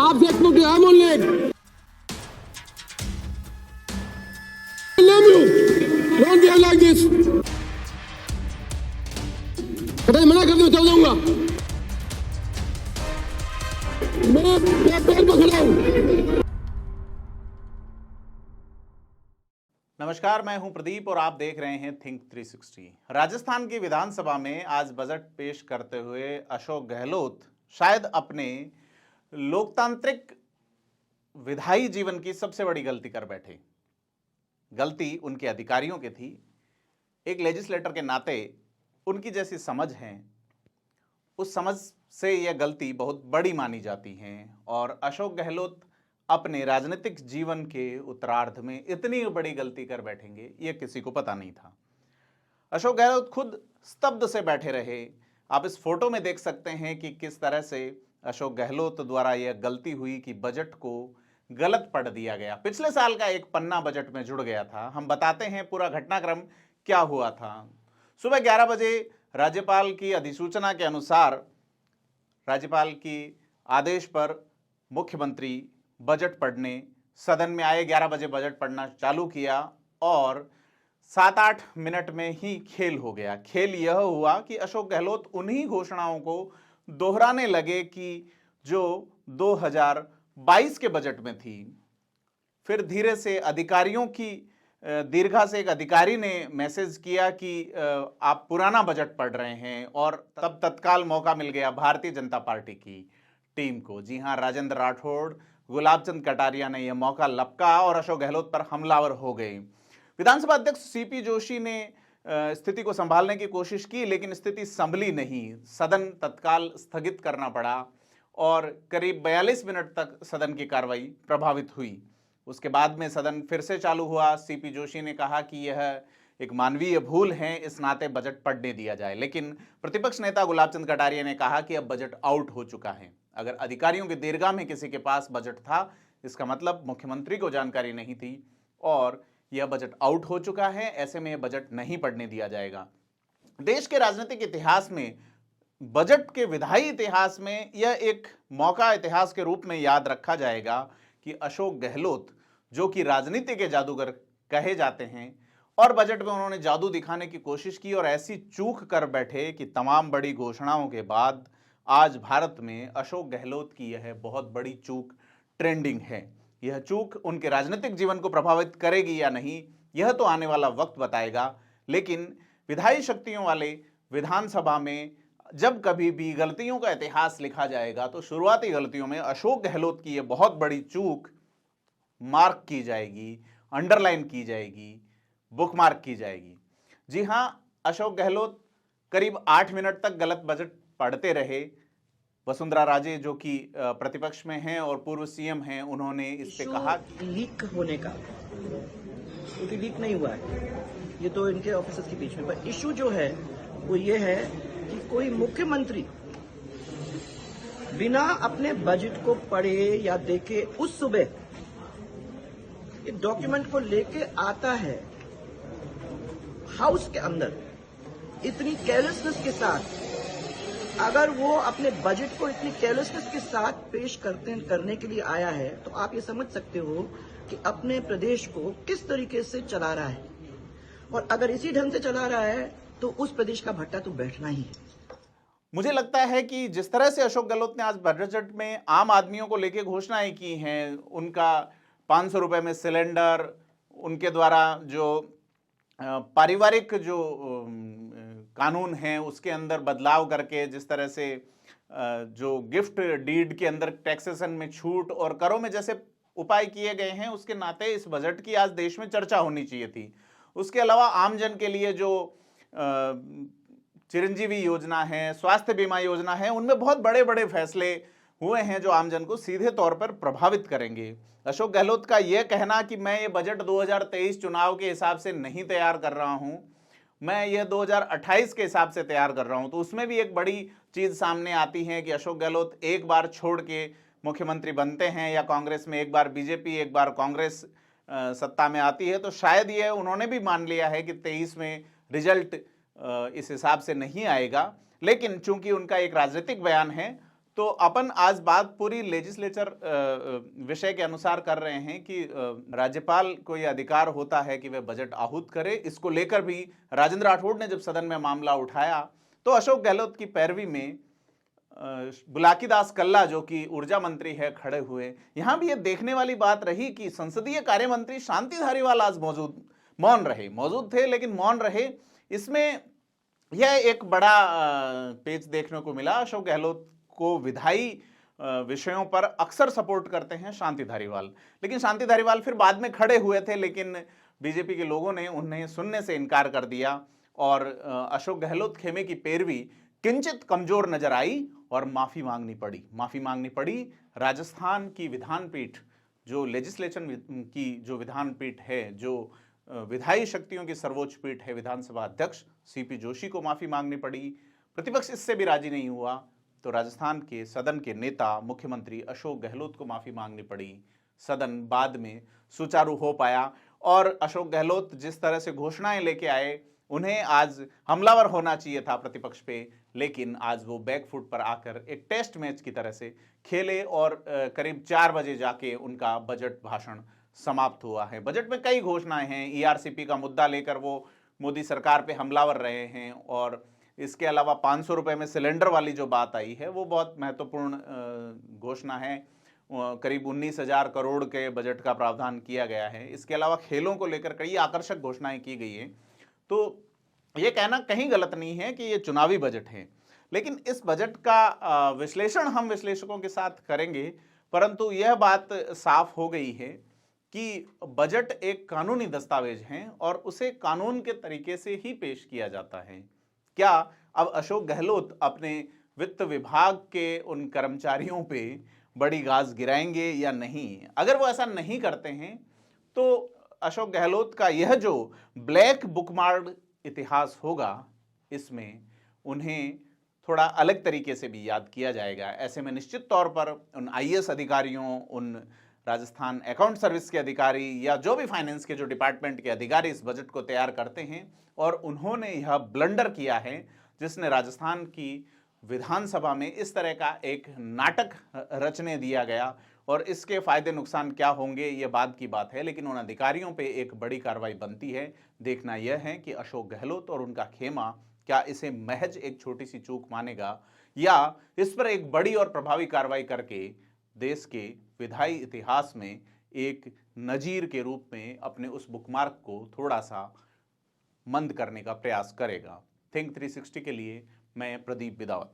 Perhaps they spoke to him only. I love you. Don't behave like this. कतई मना कर दो, चल जाऊंगा। मैं पैर पर खड़ा हूं। नमस्कार, मैं हूं प्रदीप और आप देख रहे हैं थिंक 360। राजस्थान की विधानसभा में आज बजट पेश करते हुए अशोक गहलोत शायद अपने लोकतांत्रिक विधायी जीवन की सबसे बड़ी गलती कर बैठे। गलती उनके अधिकारियों की थी। एक लेजिस्लेटर के नाते उनकी जैसी समझ है, उस समझ से यह गलती बहुत बड़ी मानी जाती है और अशोक गहलोत अपने राजनीतिक जीवन के उत्तरार्ध में इतनी बड़ी गलती कर बैठेंगे यह किसी को पता नहीं था। अशोक गहलोत खुद स्तब्ध से बैठे रहे। आप इस फोटो में देख सकते हैं कि किस तरह से अशोक गहलोत द्वारा यह गलती हुई कि बजट को गलत पढ़ दिया गया। पिछले साल का एक पन्ना बजट में जुड़ गया था। हम बताते हैं पूरा घटनाक्रम क्या हुआ था। सुबह 11 बजे राज्यपाल की अधिसूचना के अनुसार राज्यपाल की आदेश पर मुख्यमंत्री बजट पढ़ने सदन में आए। 11 बजे बजट पढ़ना चालू किया और 7-8 मिनट में ही खेल हो गया। खेल यह हुआ कि अशोक गहलोत उन्हीं घोषणाओं को दोहराने लगे कि जो 2022 के बजट में थी। फिर धीरे से अधिकारियों की दीर्घा से एक अधिकारी ने मैसेज किया कि आप पुराना बजट पढ़ रहे हैं और तब तत्काल मौका मिल गया भारतीय जनता पार्टी की टीम को। जी हां, राजेंद्र राठौड़, गुलाब चंद कटारिया ने यह मौका लपका और अशोक गहलोत पर हमलावर हो गए। विधानसभा अध्यक्ष सीपी जोशी ने स्थिति को संभालने की कोशिश की, लेकिन स्थिति संभली नहीं। सदन तत्काल स्थगित करना पड़ा और करीब 42 मिनट तक सदन की कार्रवाई प्रभावित हुई। उसके बाद में सदन फिर से चालू हुआ। सीपी जोशी ने कहा कि यह एक मानवीय भूल है, इस नाते बजट पढ़ने दिया जाए, लेकिन प्रतिपक्ष नेता गुलाब चंद कटारिया ने कहा कि अब बजट आउट हो चुका है। अगर अधिकारियों की दीर्घा में किसी के पास बजट था, इसका मतलब मुख्यमंत्री को जानकारी नहीं थी और यह बजट आउट हो चुका है। ऐसे में यह बजट नहीं पढ़ने दिया जाएगा। देश के राजनीतिक इतिहास में, बजट के विधायी इतिहास में यह एक मौका इतिहास के रूप में याद रखा जाएगा कि अशोक गहलोत, जो कि राजनीति के जादूगर कहे जाते हैं, और बजट में उन्होंने जादू दिखाने की कोशिश की और ऐसी चूक कर बैठे कि तमाम बड़ी घोषणाओं के बाद आज भारत में अशोक गहलोत की यह बहुत बड़ी चूक ट्रेंडिंग है। यह चूक उनके राजनीतिक जीवन को प्रभावित करेगी या नहीं, यह तो आने वाला वक्त बताएगा। लेकिन विधायी शक्तियों वाले विधानसभा में जब कभी भी गलतियों का इतिहास लिखा जाएगा तो शुरुआती गलतियों में अशोक गहलोत की यह बहुत बड़ी चूक मार्क की जाएगी, अंडरलाइन की जाएगी, बुकमार्क की जाएगी। जी हां, अशोक गहलोत करीब 8 मिनट तक गलत बजट पढ़ते रहे। वसुंधरा राजे, जो कि प्रतिपक्ष में हैं और पूर्व सीएम हैं, उन्होंने इस पे कहा लीक होने का, क्योंकि लीक नहीं हुआ है, ये तो इनके ऑफिसर्स के बीच में, पर इशू जो है वो ये है कि कोई मुख्यमंत्री बिना अपने बजट को पढ़े या देखे उस सुबह एक डॉक्यूमेंट को लेके आता है हाउस के अंदर, इतनी केयरलेसनेस के साथ। अगर वो अपने बजट को इतनी केयरलेसनेस के साथ पेश करने के लिए आया है, तो आप ये समझ सकते हो कि अपने प्रदेश को किस तरीके से चला रहा है। और अगर इसी ढंग से चला रहा है तो उस प्रदेश का भट्टा तो बैठना ही है। मुझे लगता है कि जिस तरह से अशोक गहलोत ने आज बजट में आम आदमियों को लेकर घोषणाएं की हैं, उनका 500 रुपए में सिलेंडर, उनके द्वारा जो पारिवारिक जो कानून है उसके अंदर बदलाव करके, जिस तरह से जो गिफ्ट डीड के अंदर टैक्सेशन में छूट और करों में जैसे उपाय किए गए हैं, उसके नाते इस बजट की आज देश में चर्चा होनी चाहिए थी। उसके अलावा आमजन के लिए जो चिरंजीवी योजना है, स्वास्थ्य बीमा योजना है, उनमें बहुत बड़े बड़े फैसले हुए हैं जो आमजन को सीधे तौर पर प्रभावित करेंगे। अशोक गहलोत का यह कहना कि मैं ये बजट 2023 चुनाव के हिसाब से नहीं तैयार कर रहा हूं, मैं ये 2028 के हिसाब से तैयार कर रहा हूं, तो उसमें भी एक बड़ी चीज सामने आती है कि अशोक गहलोत एक बार छोड़ के मुख्यमंत्री बनते हैं या कांग्रेस में एक बार बीजेपी, एक बार कांग्रेस सत्ता में आती है, तो शायद ये उन्होंने भी मान लिया है कि 23 में रिजल्ट इस हिसाब से नहीं आएगा। लेकिन चूंकि उनका एक राजनीतिक बयान है तो अपन आज बात पूरी लेजिस्लेचर विषय के अनुसार कर रहे हैं कि राज्यपाल को यह अधिकार होता है कि वह बजट आहूत करे। इसको लेकर भी राजेंद्र राठौड़ ने जब सदन में मामला उठाया तो अशोक गहलोत की पैरवी में बुलाकीदास कल्ला जो कि ऊर्जा मंत्री है खड़े हुए। यहां भी ये देखने वाली बात रही कि संसदीय कार्य मंत्री शांति धारीवाल आज मौजूद थे लेकिन मौन रहे। इसमें यह एक बड़ा पेच देखने को मिला। अशोक गहलोत को विधायी विषयों पर अक्सर सपोर्ट करते हैं शांति धारीवाल, लेकिन शांति धारीवाल फिर बाद में खड़े हुए थे, लेकिन बीजेपी के लोगों ने उन्हें सुनने से इनकार कर दिया और अशोक गहलोत खेमे की पैरवी किंचित कमजोर नजर आई और माफी मांगनी पड़ी। राजस्थान की विधान पीठ, जो लेजिस्लेशन की जो विधान पीठ है, जो विधायी शक्तियों की सर्वोच्च पीठ है, विधानसभा अध्यक्ष सीपी जोशी को माफी मांगनी पड़ी। प्रतिपक्ष इससे भी राजी नहीं हुआ तो राजस्थान के सदन के नेता मुख्यमंत्री अशोक गहलोत को माफी मांगनी पड़ी। सदन बाद में सुचारू हो पाया और अशोक गहलोत जिस तरह से घोषणाएं लेके आए, उन्हें आज हमलावर होना चाहिए था प्रतिपक्ष पे, लेकिन आज वो बैकफुट पर आकर एक टेस्ट मैच की तरह से खेले और करीब 4 बजे जाके उनका बजट भाषण समाप्त हुआ है। बजट में कई घोषणाएं हैं। ईआरसीपी का मुद्दा लेकर वो मोदी सरकार पे हमलावर रहे हैं और इसके अलावा 500 रुपए में सिलेंडर वाली जो बात आई है वो बहुत महत्वपूर्ण घोषणा है। करीब 19,000 करोड़ के बजट का प्रावधान किया गया है। इसके अलावा खेलों को लेकर कई आकर्षक घोषणाएं की गई हैं। तो ये कहना कहीं गलत नहीं है कि ये चुनावी बजट है, लेकिन इस बजट का विश्लेषण हम विश्लेषकों के साथ करेंगे। परंतु यह बात साफ हो गई है कि बजट एक कानूनी दस्तावेज है और उसे कानून के तरीके से ही पेश किया जाता है। क्या अब अशोक गहलोत अपने वित्त विभाग के उन कर्मचारियों पे बड़ी गाज गिराएंगे या नहीं? अगर वो ऐसा नहीं करते हैं तो अशोक गहलोत का यह जो ब्लैक बुकमार्क इतिहास होगा, इसमें उन्हें थोड़ा अलग तरीके से भी याद किया जाएगा। ऐसे में निश्चित तौर पर उन आईएएस अधिकारियों, उन राजस्थान अकाउंट सर्विस के अधिकारी या जो भी फाइनेंस के जो डिपार्टमेंट के अधिकारी इस बजट को तैयार करते हैं और उन्होंने यह ब्लंडर किया है जिसने राजस्थान की विधानसभा में इस तरह का एक नाटक रचने दिया गया, और इसके फायदे नुकसान क्या होंगे ये बाद की बात है, लेकिन उन अधिकारियों पे एक बड़ी कार्रवाई बनती है। देखना यह है कि अशोक गहलोत और उनका खेमा क्या इसे महज एक छोटी सी चूक मानेगा या इस पर एक बड़ी और प्रभावी कार्रवाई करके देश के विधायी इतिहास में एक नजीर के रूप में अपने उस बुकमार्क को थोड़ा सा मंद करने का प्रयास करेगा। थिंक 360 के लिए मैं प्रदीप बिदावत।